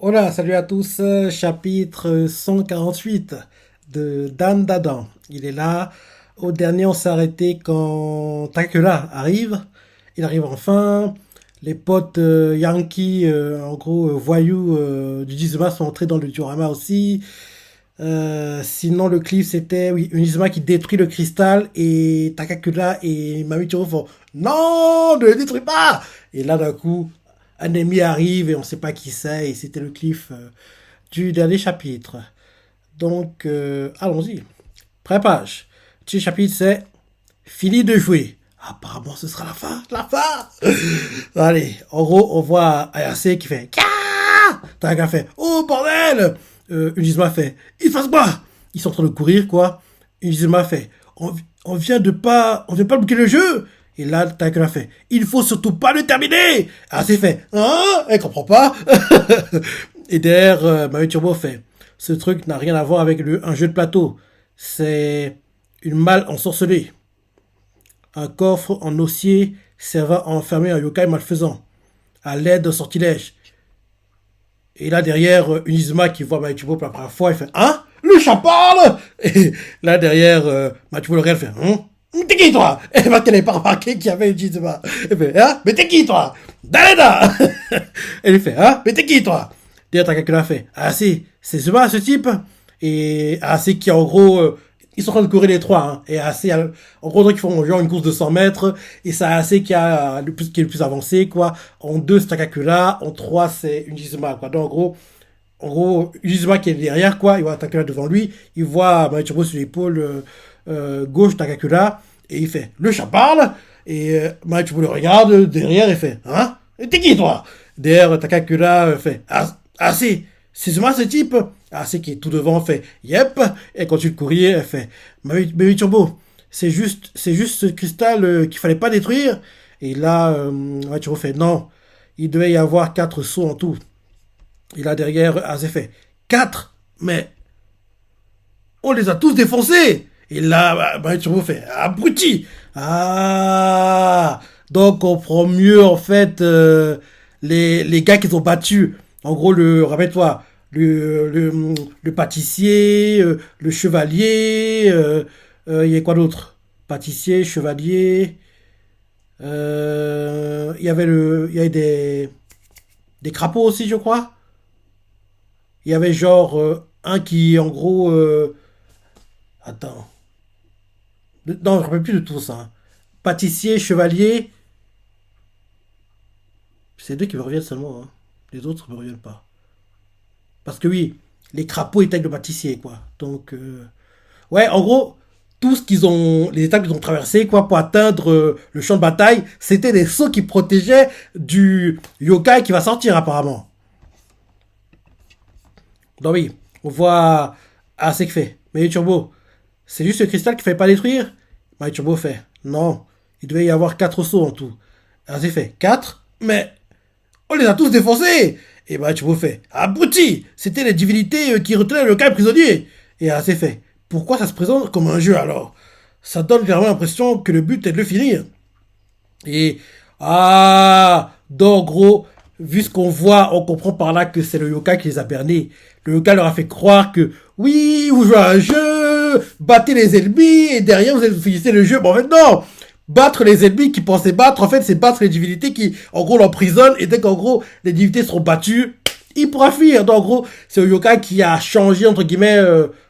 Hola, salut à tous, chapitre 148 de Dan Dadan. Il est là. Au dernier, on s'est arrêté quand Takula arrive. Il arrive enfin. Les potes Yankee, en gros voyous du Jizuma sont entrés dans le diorama aussi. Sinon, le clip c'était oui, Unizuma qui détruit le cristal et Takakura et Mamichiro font non, ne le détruis pas! Et là, d'un coup, un ennemi arrive et on sait pas qui c'est et c'était le cliff du dernier chapitre. Donc, allons-y. Prépage. Le chapitre c'est fini de jouer. Apparemment, ce sera la fin. La fin! Allez, en gros, on voit Ayase qui fait Taka fait oh bordel! Unizuma fait il se passe quoi? Ils sont en train de courir quoi. Unizuma fait on vient pas bloquer le jeu. Et là, Taka fait il faut surtout pas le terminer. Ah c'est fait hein? Elle comprend pas. Et derrière, Mario Turbo fait ce truc n'a rien à voir avec un jeu de plateau. C'est une malle ensorcelée. Un coffre en osier servant à enfermer un yokai malfaisant à l'aide d'un sortilège. Et là, derrière, Unizuma qui voit Machubo pour la première fois, il fait hein? Le chat parle! Et là, derrière, Machubo le regarde, fait hein? T'es qui, toi? Et parce qu'elle n'avait pas remarqué qu'il y avait Unizuma. Elle fait hein? Mais t'es qui, toi? Daleda! Elle lui fait hein? Mais t'es qui, toi? Derrière, Takakura fait ah, c'est Zuma, ce type? Et ah, c'est qui, en gros, ils sont en train de courir les trois, hein. Et assez, en gros, donc ils font genre une course de 100 mètres. Et c'est assez qui est le plus avancé, quoi. En deux, c'est Takakura. En trois, c'est Unizuma, quoi. Donc, en gros, Unizuma qui est derrière, quoi. Il voit Takakura devant lui. Il voit Machibo sur l'épaule gauche Takakura. Et il fait, le chat parle. Et Machibo le regarde derrière et fait, hein? T'es qui, toi? Derrière, Takakura fait, c'est Zuma, ce type? Ah, c'est qui est tout devant, fait yep, et continue de courir, elle fait mais Turbo, c'est juste ce cristal qu'il fallait pas détruire. Et là, Turbo fait non, il devait y avoir 4 sauts en tout. Et là derrière, ah, c'est fait 4, mais on les a tous défoncés. Et là, Turbo fait abruti. Ah, donc on comprend mieux en fait les gars qu'ils ont battus. En gros, rappelle-toi, le pâtissier, le chevalier, il y a quoi d'autre? Pâtissier, chevalier, il y avait des crapauds aussi, je crois. Il y avait genre un qui, en gros, attends, non, je ne me rappelle plus de tout ça, hein. Pâtissier, chevalier, c'est deux qui me reviennent seulement, hein. Les autres ne me reviennent pas. Parce que oui, les crapauds étaient avec le pâtissier, quoi. Donc, ouais, en gros, tout ce qu'ils ont, les étapes qu'ils ont traversées, quoi, pour atteindre le champ de bataille, c'était des sauts qui protégeaient du yokai qui va sortir, apparemment. Donc oui, on voit assez que fait. Mais Turbo, c'est juste le cristal qu'il ne fallait pas détruire. Mais Turbo fait, non, il devait y avoir 4 sauts en tout. Assez fait, 4, mais on les a tous défoncés. Et bah, tu me fais, abruti, c'était les divinités qui retenaient le cas prisonnier. Et assez fait, pourquoi ça se présente comme un jeu alors? Ça donne clairement l'impression que le but est de le finir. Et, ah, donc gros, vu ce qu'on voit, on comprend par là que c'est le yokai qui les a bernés. Le yokai leur a fait croire que, oui, vous jouez à un jeu, battez les ennemis, et derrière vous finissez le jeu. Bon, en fait, non! Battre les ennemis qui pensaient battre, en fait, c'est battre les divinités qui, en gros, l'emprisonnent. Et dès qu'en gros, les divinités seront battues, il pourra fuir. Donc, en gros, c'est le yokai qui a changé, entre guillemets,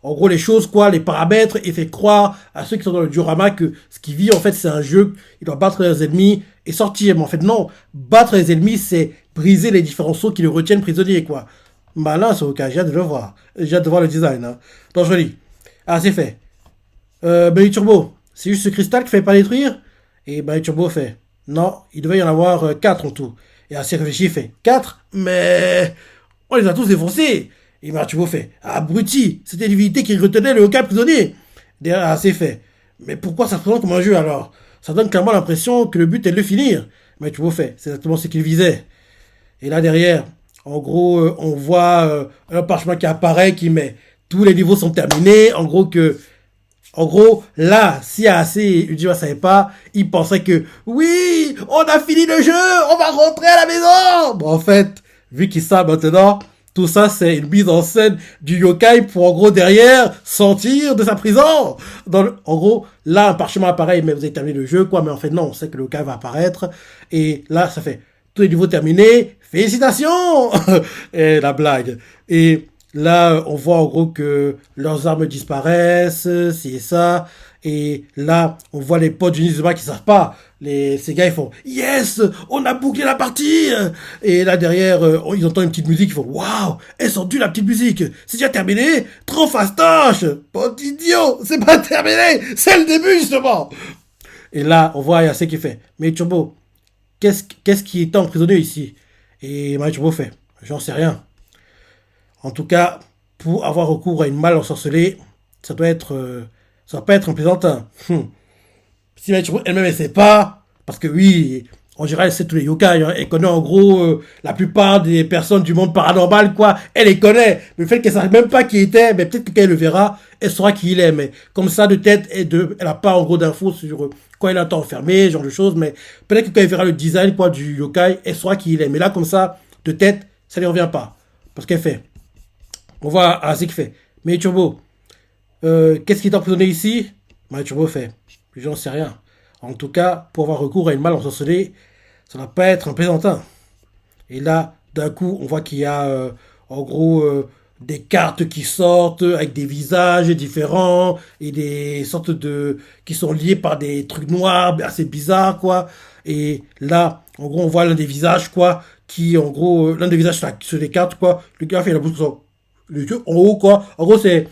en gros, les choses, quoi, les paramètres, et fait croire à ceux qui sont dans le diorama que ce qu'il vit, en fait, c'est un jeu. Il doit battre les ennemis et sortir. Mais en fait, non. Battre les ennemis, c'est briser les différents sauts qui le retiennent prisonnier, quoi. Malin, ce yokai. J'ai hâte de le voir. J'ai hâte de voir le design, hein. Donc, je lis. Ah, c'est fait. Baby Turbo, c'est juste ce cristal qu'il fallait pas détruire? Et Baby Turbo fait, non, il devait y en avoir 4 en tout. Et assez réfléchi, il fait, 4? Mais on les a tous défoncés. Et Baby Turbo fait, abruti, c'était divinité qui retenait le cas prisonnier. Derrière, assez fait, mais pourquoi ça se présente comme un jeu alors? Ça donne clairement l'impression que le but est de le finir. Baby Turbo fait, c'est exactement ce qu'il visait. Et là derrière, en gros, on voit un parchemin qui apparaît, qui met tous les niveaux sont terminés. En gros, là, si assez Ujima savait pas, il pensait que oui, on a fini le jeu, on va rentrer à la maison. Bon, en fait, vu qu'ils savent maintenant, Tout ça, c'est une mise en scène du yokai pour, en gros, derrière, sortir de sa prison. En gros, là, un parchemin apparaît, mais vous avez terminé le jeu, quoi. Mais en fait, non, on sait que le yokai va apparaître. Et là, ça fait tous les niveaux terminés. Félicitations. Et la blague. Et là, on voit en gros que leurs armes disparaissent, c'est ça. Et là, on voit les potes du Nizuma qui savent pas. Ces gars, ils font yes, on a bouclé la partie. Et là derrière, ils entendent une petite musique, ils font waouh, elle sort du la petite musique. C'est déjà terminé, trop fastoche. Bon idiot, c'est pas terminé, c'est le début justement. Et là, on voit Yase qui fait mais Turbo, qu'est-ce qui est emprisonné ici? Et Marie Turbo fait j'en sais rien. En tout cas, pour avoir recours à une malle ensorcelée, ça doit pas être un plaisantin. Si Marie Turbo elle-même elle sait pas, parce que oui, en général elle sait tous les yokai, hein, elle connaît en gros la plupart des personnes du monde paranormal, quoi, elle les connaît. Mais le fait qu'elle ne sache même pas qui il était, mais peut-être que quand elle le verra, elle saura qui il est. Mais comme ça de tête, elle a pas en gros d'infos sur quoi il a été enfermé, ce genre de choses. Mais peut-être que quand elle verra le design quoi du yokai, elle saura qui il est. Mais là comme ça, de tête, ça ne lui revient pas. Parce qu'elle fait. On voit Asi qui fait. Mais Turbo, qu'est-ce qui est emprisonné ici? Mais Turbo fait. J'en sais rien. En tout cas, pour avoir recours à une malle ensorcelée, ça ne va pas être un plaisantin. Et là, d'un coup, on voit qu'il y a en gros des cartes qui sortent avec des visages différents et des sortes de qui sont liés par des trucs noirs assez bizarres quoi. Et là, en gros, on voit l'un des visages quoi qui en gros l'un des visages sur les cartes quoi. Le gars fait la bouche comme ça. Le yeux en haut quoi. En gros, c'est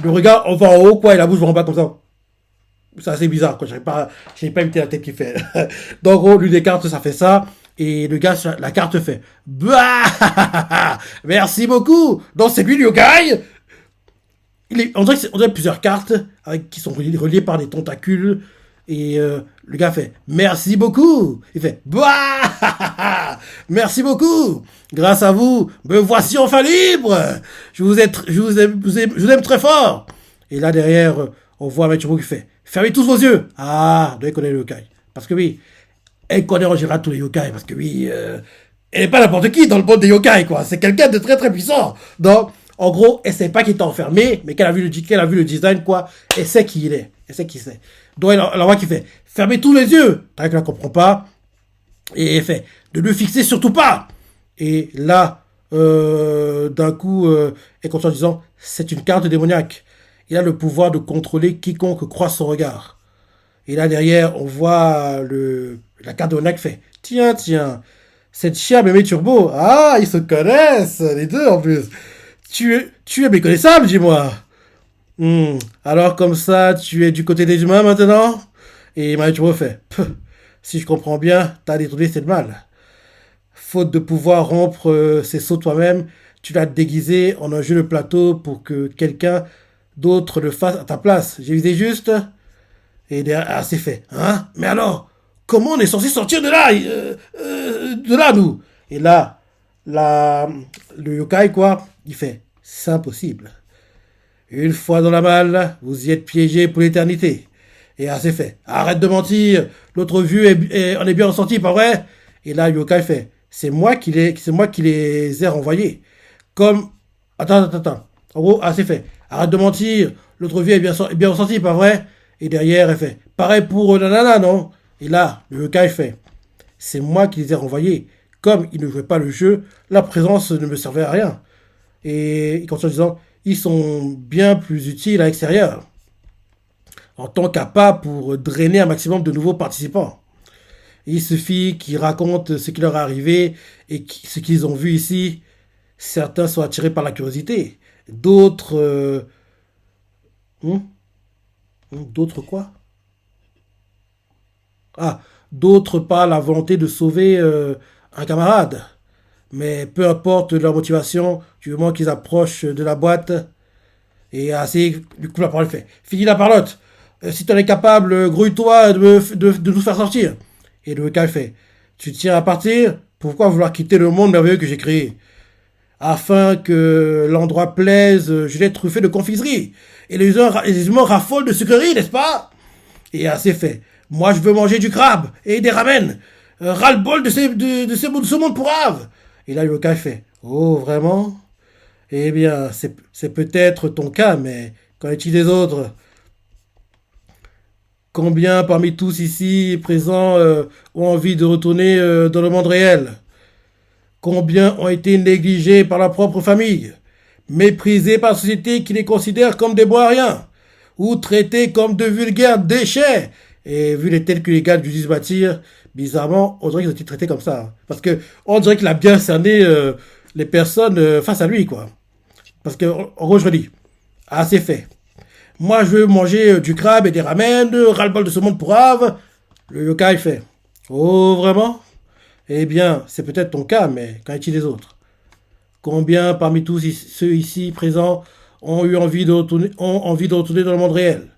le regard on va en haut quoi et la bouche va en bas comme ça. C'est assez bizarre, quoi. J'avais pas imité la tête qu'il fait. Donc, en gros, l'une des cartes, ça fait ça. Et le gars, la carte fait. Bah merci beaucoup. Donc, c'est lui le yokai. On dirait plusieurs cartes qui sont reliées par des tentacules. Et le gars fait merci beaucoup. Il fait bah merci beaucoup. Grâce à vous, me voici enfin libre. Je vous aime très fort. Et là derrière, on voit Machibo qui fait fermez tous vos yeux. Ah, elle connaît le yokai. Parce que oui, elle connaît en général tous les yokai. Parce que oui, elle n'est pas n'importe qui dans le monde des yokai, quoi. C'est quelqu'un de très très puissant. Donc, en gros, elle sait pas qu'il est enfermé, mais qu'elle a vu le design, quoi. Elle sait qui il est. Elle sait qui c'est. Donc, elle voit qui fait fermez tous les yeux. T'as qu'elle ne comprend pas. Et elle fait ne le fixez surtout pas. Et là, d'un coup, elle continue en disant c'est une carte démoniaque. Il a le pouvoir de contrôler quiconque croise son regard. Et là, derrière, on voit la carte de Onak fait tiens, tiens, cette chère bébé turbo. Ah, ils se connaissent, les deux en plus. Tu es méconnaissable, dis-moi. Alors, comme ça, tu es du côté des humains maintenant? Et Marie Turbo fait si je comprends bien, t'as détourné cette malle. Faute de pouvoir rompre ces sauts toi-même, tu l'as déguisé en un jeu de plateau pour que quelqu'un d'autres le fassent à ta place. J'ai visé juste. Et derrière, c'est fait. Hein? Mais alors, comment on est censé sortir de là? De là, nous? Et là, le yokai, quoi, il fait. C'est impossible. Une fois dans la malle, vous y êtes piégé pour l'éternité. Et c'est fait. Arrête de mentir. L'autre vue on est bien ressenti, pas vrai? Et là, le yokai fait. C'est moi qui les ai renvoyés. Comme. Attends. En gros, c'est fait. Arrête de mentir. L'autre vie est bien ressenti, pas vrai? Et derrière, elle fait pareil pour nanana, non? Et là, le yokai fait c'est moi qui les ai renvoyés. Comme ils ne jouaient pas le jeu, la présence ne me servait à rien. Et il continue en disant ils sont bien plus utiles à l'extérieur. En tant qu'appât pour drainer un maximum de nouveaux participants. Et il suffit qu'ils racontent ce qui leur est arrivé et ce qu'ils ont vu ici. Certains sont attirés par la curiosité. D'autres. D'autres quoi? Ah, d'autres par la volonté de sauver un camarade. Mais peu importe leur motivation, du moment qu'ils approchent de la boîte, et assez, du coup la parole fait. Finis la parlotte. Si tu en es capable, grouille-toi de nous faire sortir. Et le gars fait. Tu tiens à partir? Pourquoi vouloir quitter le monde merveilleux que j'ai créé? Afin que l'endroit plaise, je l'ai truffé de confiserie. Et les humains raffolent de sucreries, n'est-ce pas? Et assez fait. Moi, je veux manger du crabe et des ramen. Ras-le-bol de ce monde pourrave. Et là, le yokai fait. Oh, vraiment? Eh bien, c'est peut-être ton cas, mais qu'en est-il des autres? Combien parmi tous ici présents ont envie de retourner dans le monde réel? Combien ont été négligés par leur propre famille, méprisés par la société qui les considère comme des bois à rien, ou traités comme de vulgaires déchets? Et vu les tels que les gars du 10 bâtir, bizarrement, on dirait qu'ils ont été traités comme ça. Parce que on dirait qu'il a bien cerné les personnes face à lui, quoi. Parce que, en gros, je redis, ah, c'est fait. Moi, je veux manger du crabe et des ramen, ras-le-bol de ce monde pour Ave. Le yokai fait. Oh, vraiment? Eh bien, c'est peut-être ton cas, mais qu'en est-il des autres? Combien parmi tous ceux ici présents ont eu envie de retourner dans le monde réel?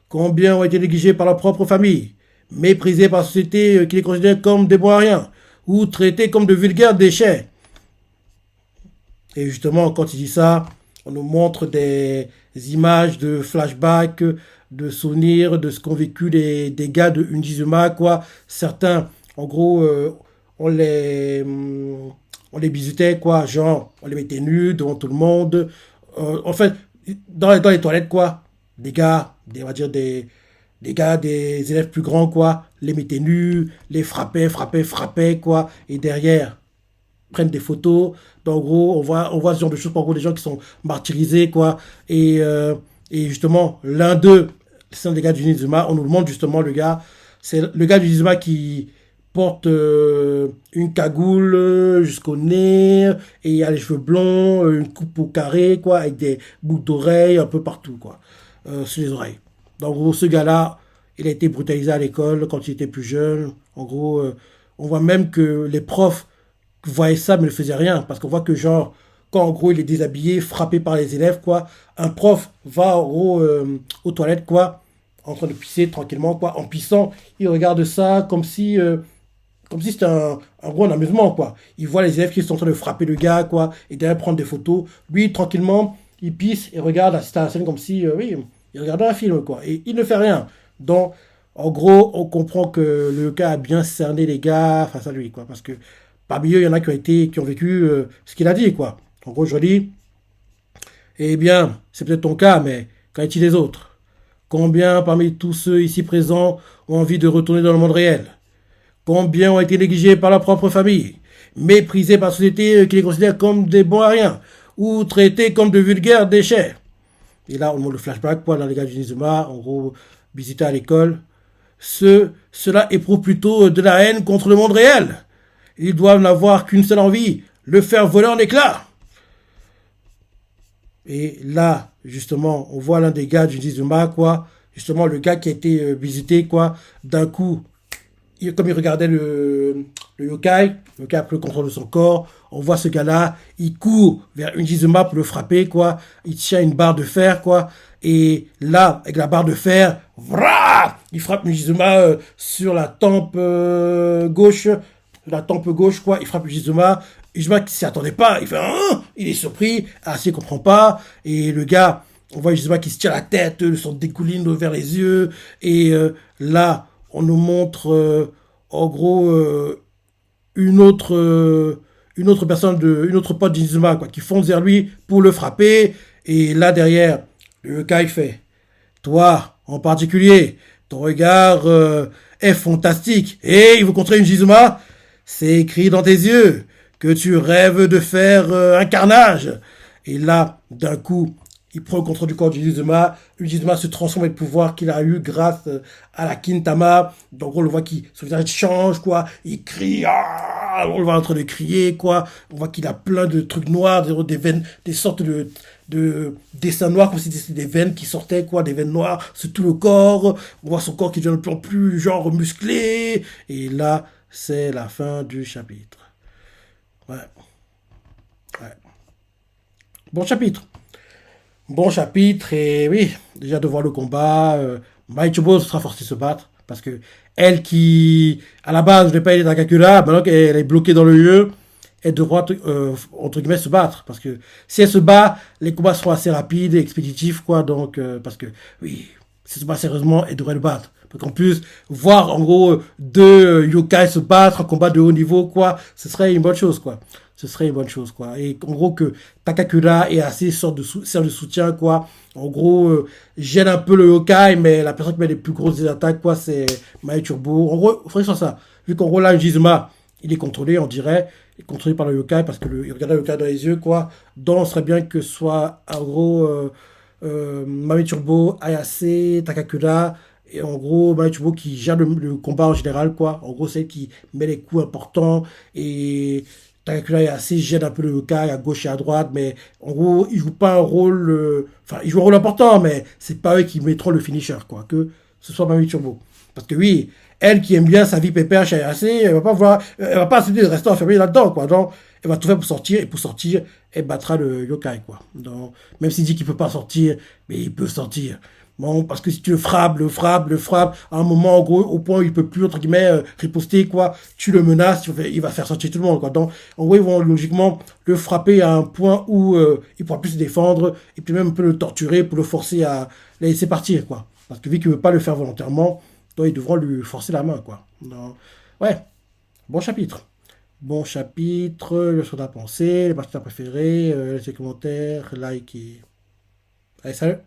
Combien ont été négligés par leur propre famille, méprisés par la société qui les considère comme des bois à rien, ou traités comme de vulgaires déchets? Et justement, quand il dit ça, on nous montre des images de flashbacks, de souvenirs, de ce qu'ont vécu des gars de Unjizuma, quoi. Certains, en gros, on les bisutait, quoi. Genre, on les mettait nus devant tout le monde. En fait, dans les toilettes, quoi. On va dire des gars, des élèves plus grands, quoi. Les mettaient nus, les frappaient, quoi. Et derrière, prennent des photos. En gros, on voit ce genre de choses, en gros, des gens qui sont martyrisés, quoi. Et justement, l'un d'eux, c'est un des gars du Nizuma, on nous montre justement le gars, c'est le gars du Nizuma qui porte une cagoule jusqu'au nez, et il a les cheveux blonds, une coupe au carré, quoi, avec des boucles d'oreilles un peu partout, quoi, sur les oreilles. En gros, ce gars-là, il a été brutalisé à l'école quand il était plus jeune. En gros, on voit même que les profs voyait ça mais ne faisait rien parce qu'on voit que genre quand en gros il est déshabillé frappé par les élèves quoi, un prof va en gros aux toilettes quoi, en train de pisser tranquillement quoi, en pissant il regarde ça comme si c'était un gros amusement quoi, il voit les élèves qui sont en train de frapper le gars quoi et derrière prendre des photos, lui tranquillement il pisse et regarde la scène comme si oui il regardait un film quoi et il ne fait rien. Donc en gros on comprend que le gars a bien cerné les gars face à lui quoi, parce que parmi eux, il y en a qui ont vécu ce qu'il a dit, quoi. En gros, je dis, eh bien, c'est peut-être ton cas, mais qu'en est-il des autres? Combien parmi tous ceux ici présents ont envie de retourner dans le monde réel? Combien ont été négligés par leur propre famille, méprisés par la société qui les considère comme des bons à rien, ou traités comme de vulgaires déchets? Et là, on montre le flashback, quoi, dans les gars du Nizuma, en gros, visiter à l'école. Cela éprouve plutôt de la haine contre le monde réel. Ils doivent n'avoir qu'une seule envie, le faire voler en éclats. Et là, justement, on voit l'un des gars du Nizuma, quoi. Justement, le gars qui a été visité, quoi. D'un coup, comme il regardait le yokai a pris le contrôle de son corps. On voit ce gars-là, il court vers Unjizuma pour le frapper, quoi. Il tient une barre de fer, quoi. Et là, avec la barre de fer, il frappe Unjizuma sur la tempe gauche. La tempe gauche, quoi. Il frappe Unjizuma. Unjizuma qui s'y attendait pas. Il fait il est surpris. Assez il comprend pas. Et le gars, on voit Unjizuma qui se tire la tête, le sang dégouline vers les yeux. Et là, on nous montre en gros une autre personne une autre pote d'Inzuma quoi qui fonce vers lui pour le frapper et là derrière le Kai fait toi en particulier ton regard est fantastique et il vous contrer une Jizuma, c'est écrit dans tes yeux que tu rêves de faire un carnage et là d'un coup il prend le contrôle du corps d'Uzuma. Uzuma se transforme avec le pouvoir qu'il a eu grâce à la Kintama. Donc on le voit qui son visage change, quoi. Il crie, on le voit en train de crier, quoi. On voit qu'il a plein de trucs noirs, des veines, des sortes de dessins noirs, comme si c'était des veines qui sortaient, quoi. Des veines noires sur tout le corps. On voit son corps qui devient de plus en plus, genre, musclé. Et là, c'est la fin du chapitre. Ouais. Ouais. Bon chapitre. Bon chapitre et oui, déjà de voir le combat, Maichubo sera forcée de se battre parce que elle qui à la base ne pas aller dans Kakura, maintenant qu'elle est bloquée dans le lieu, elle devra entre guillemets se battre parce que si elle se bat, les combats seront assez rapides et expéditifs quoi donc parce que oui, si elle se bat sérieusement, elle devrait le battre. Pour qu'on puisse voir en gros deux yokai se battre, un combat de haut niveau quoi, ce serait une bonne chose quoi. ce serait une bonne chose, quoi. Et en gros, que Takakura est assez sert de soutien, quoi. En gros, gêne un peu le yokai, mais la personne qui met les plus grosses attaques, quoi, c'est Mae Turbo. En gros, il faudrait faire ça. Vu qu'en gros, là, Jizuma, il est contrôlé, on dirait. Il est contrôlé par le yokai parce que il regarde le yokai dans les yeux, quoi. Donc, ce serait bien que ce soit, en gros, Mae Turbo, Ayase, Takakura. Et en gros, Mae Turbo qui gère le combat en général, quoi. En gros, c'est elle qui met les coups importants et Takakura est assez gêne un peu le yokai à gauche et à droite, mais en gros, il joue pas un rôle. Enfin, il joue un rôle important, mais c'est pas eux qui mettront le finisher, quoi. Que ce soit Mamie Turbo. Parce que oui, elle qui aime bien sa vie pépère chez AC, elle va pas accepter de rester enfermée là-dedans, quoi. Donc, elle va tout faire pour sortir, et pour sortir, elle battra le yokai, quoi. Donc, même s'il dit qu'il peut pas sortir, mais il peut sortir. Bon, parce que si tu le frappes, à un moment, en gros, au point où il peut plus, entre guillemets, riposter, quoi, tu le menaces, il va faire sortir tout le monde, quoi. Donc, en gros, ils vont logiquement le frapper à un point où il pourra plus se défendre, et puis même un peu le torturer pour le forcer à le laisser partir, quoi. Parce que vu qu'il veut pas le faire volontairement, donc ils devront lui forcer la main, quoi. Donc, ouais, bon chapitre. Bon chapitre, le qu'on a pensé, les parties préférées, les commentaires, like et... Allez, salut!